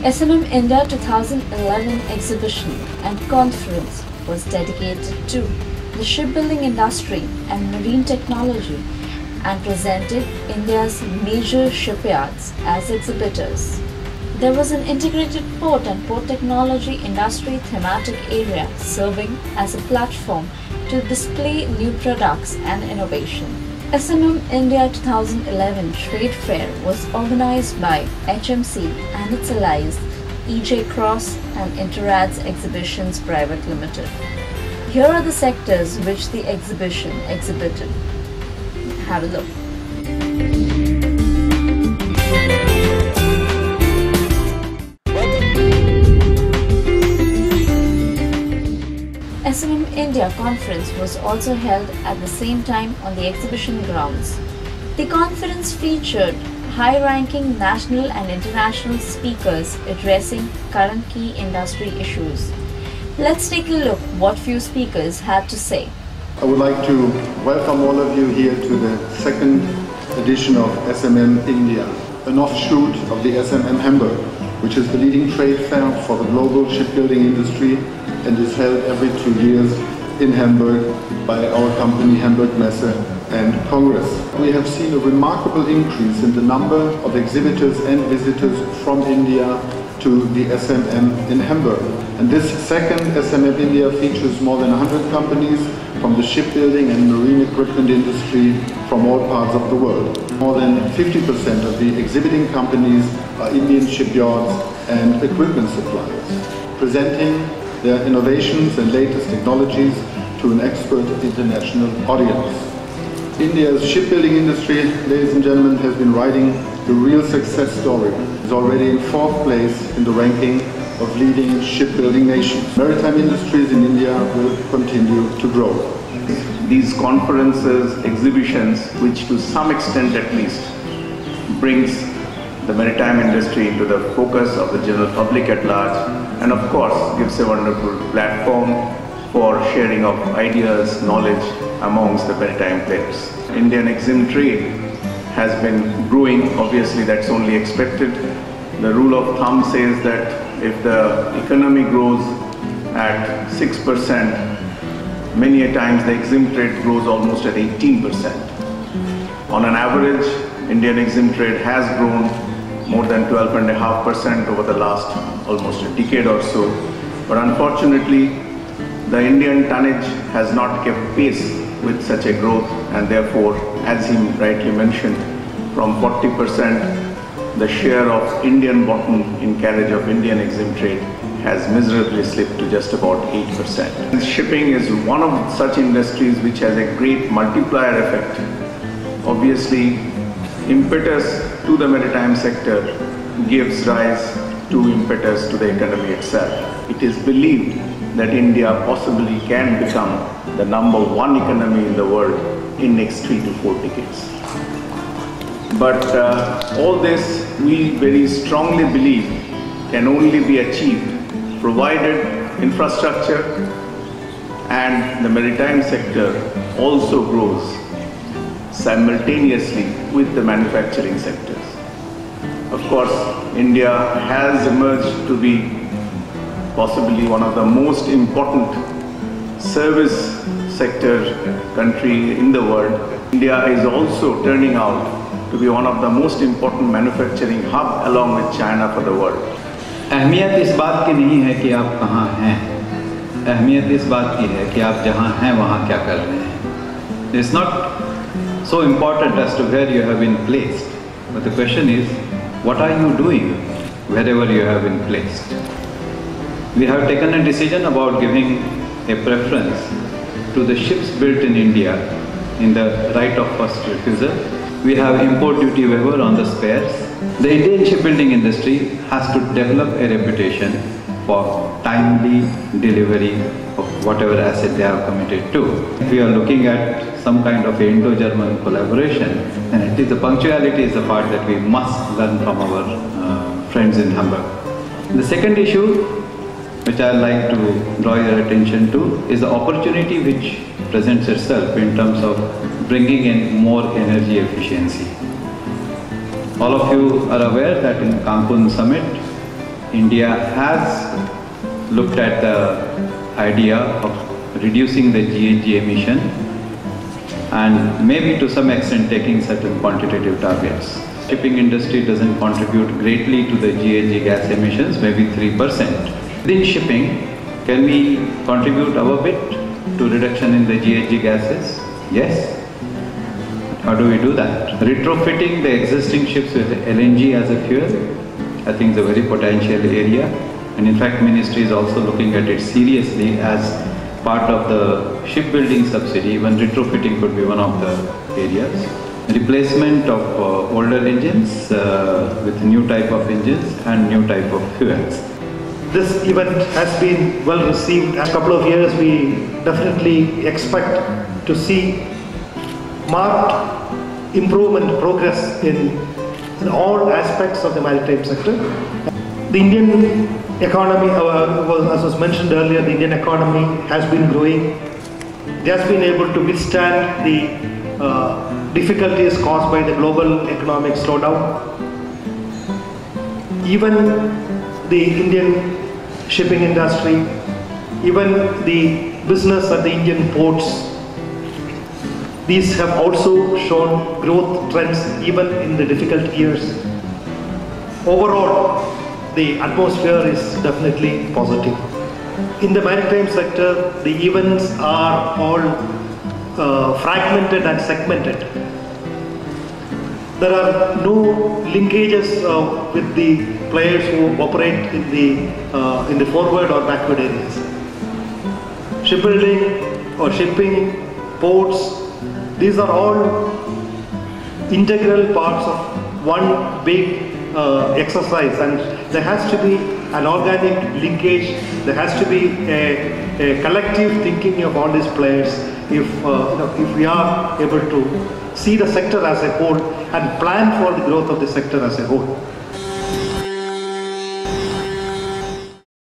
SMM India 2011 exhibition and conference was dedicated to the shipbuilding industry and marine technology and presented India's major shipyards as exhibitors. There was an integrated port and port technology industry thematic area serving as a platform to display new products and innovation. SMM India 2011 Trade Fair was organized by HMC and its allies EJ Cross and Interads Exhibitions Private Limited. Here are the sectors which the exhibition exhibited. Have a look. SMM India conference was also held at the same time on the exhibition grounds. The conference featured high-ranking national and international speakers addressing current key industry issues. Let's take a look what few speakers had to say. I would like to welcome all of you here to the second edition of SMM India, an offshoot of the SMM Hamburg, which is the leading trade fair for the global shipbuilding industry and is held every 2 years in Hamburg by our company Hamburg Messe and Congress. We have seen a remarkable increase in the number of exhibitors and visitors from India to the SMM in Hamburg. And this second SMM India features more than 100 companies from the shipbuilding and marine equipment industry from all parts of the world. More than 50% of the exhibiting companies are Indian shipyards and equipment suppliers, presenting their innovations and latest technologies to an expert international audience. India's shipbuilding industry, ladies and gentlemen, has been writing the real success story. It's already in 4th place in the ranking of leading shipbuilding nations. Maritime industries in India will continue to grow. These conferences, exhibitions, which to some extent at least brings the maritime industry into the focus of the general public at large, and of course gives a wonderful platform for sharing of ideas, knowledge amongst the maritime players. Indian exim trade has been growing, obviously that's only expected. The rule of thumb says that if the economy grows at 6%, many a times the exim trade grows almost at 18%. On an average, Indian exim trade has grown more than 12.5% over the last almost a decade or so. But unfortunately, the Indian tonnage has not kept pace with such a growth, and therefore, as he rightly mentioned, from 40%, the share of Indian bottom in carriage of Indian exim trade has miserably slipped to just about 8%. Shipping is one of such industries which has a great multiplier effect. Obviously, impetus to the maritime sector gives rise to impetus to the economy itself. It is believed that India possibly can become the #1 economy in the world in next 3 to 4 decades. But all this we very strongly believe can only be achieved provided infrastructure and the maritime sector also grows simultaneously with the manufacturing sectors. Of course, India has emerged to be possibly one of the most important service sector country in the world. India is also turning out to be one of the most important manufacturing hub along with China for the world. अहमियत इस बात की नहीं है कि आप कहाँ हैं, अहमियत इस बात की है कि आप जहाँ हैं वहाँ क्या कर रहे हैं. It's not so important as to where you have been placed, but the question is, what are you doing wherever you have been placed? We have taken a decision about giving a preference to the ships built in India in the right of first refusal. We have import duty waiver on the spares. The Indian shipbuilding industry has to develop a reputation for timely delivery of whatever asset they have committed to. If we are looking at some kind of Indo-German collaboration, then at least the punctuality is the part that we must learn from our friends in Hamburg. The second issue which I would like to draw your attention to is the opportunity which presents itself in terms of bringing in more energy efficiency. All of you are aware that in Cancun summit, India has looked at the idea of reducing the GHG emission and maybe to some extent taking certain quantitative targets. Shipping industry doesn't contribute greatly to the GHG gas emissions, maybe 3%. Within shipping, can we contribute our bit to reduction in the GHG gases? Yes. How do we do that? Retrofitting the existing ships with LNG as a fuel, I think is a very potential area. And in fact, Ministry is also looking at it seriously as part of the shipbuilding subsidy. Even retrofitting could be one of the areas. Replacement of older engines with new type of engines and new type of fuels. This event has been well received. In a couple of years, we definitely expect to see marked improvement, progress in all aspects of the maritime sector. The Indian economy, as was mentioned earlier, the Indian economy has been growing. It has been able to withstand the difficulties caused by the global economic slowdown. Even the Indian shipping industry, even the business at the Indian ports, these have also shown growth trends even in the difficult years. Overall, the atmosphere is definitely positive. In the maritime sector, the events are all fragmented and segmented. There are no linkages with the players who operate in the forward or backward areas. Shipbuilding or shipping, ports, these are all integral parts of one big exercise, and there has to be an organic linkage. There has to be a collective thinking of all these players if we are able to see the sector as a whole and plan for the growth of the sector as a whole.